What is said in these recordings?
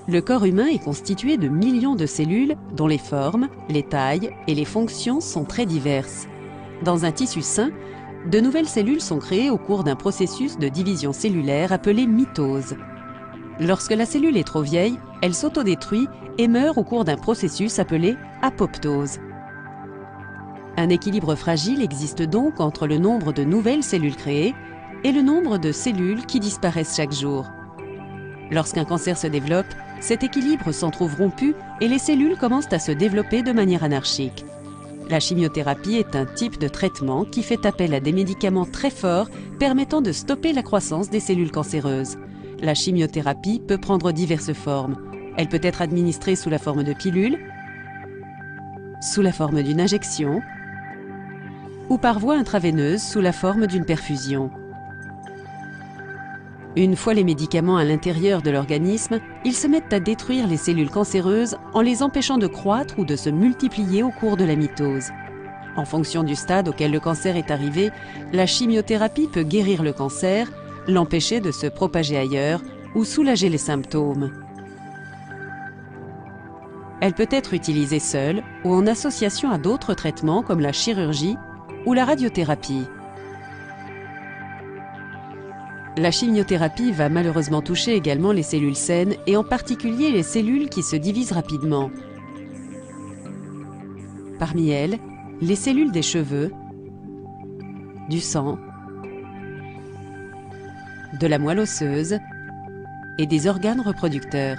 Le corps humain est constitué de millions de cellules dont les formes, les tailles et les fonctions sont très diverses. Dans un tissu sain, de nouvelles cellules sont créées au cours d'un processus de division cellulaire appelé mitose. Lorsque la cellule est trop vieille, elle s'autodétruit et meurt au cours d'un processus appelé apoptose. Un équilibre fragile existe donc entre le nombre de nouvelles cellules créées et le nombre de cellules qui disparaissent chaque jour. Lorsqu'un cancer se développe, cet équilibre s'en trouve rompu et les cellules commencent à se développer de manière anarchique. La chimiothérapie est un type de traitement qui fait appel à des médicaments très forts permettant de stopper la croissance des cellules cancéreuses. La chimiothérapie peut prendre diverses formes. Elle peut être administrée sous la forme de pilules, sous la forme d'une injection ou par voie intraveineuse sous la forme d'une perfusion. Une fois les médicaments à l'intérieur de l'organisme, ils se mettent à détruire les cellules cancéreuses en les empêchant de croître ou de se multiplier au cours de la mitose. En fonction du stade auquel le cancer est arrivé, la chimiothérapie peut guérir le cancer, l'empêcher de se propager ailleurs ou soulager les symptômes. Elle peut être utilisée seule ou en association à d'autres traitements comme la chirurgie ou la radiothérapie. La chimiothérapie va malheureusement toucher également les cellules saines et en particulier les cellules qui se divisent rapidement. Parmi elles, les cellules des cheveux, du sang, de la moelle osseuse et des organes reproducteurs.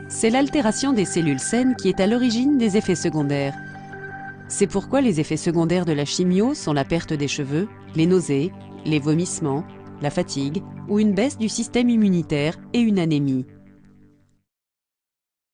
C'est l'altération des cellules saines qui est à l'origine des effets secondaires. C'est pourquoi les effets secondaires de la chimio sont la perte des cheveux, les nausées, les vomissements, la fatigue ou une baisse du système immunitaire et une anémie.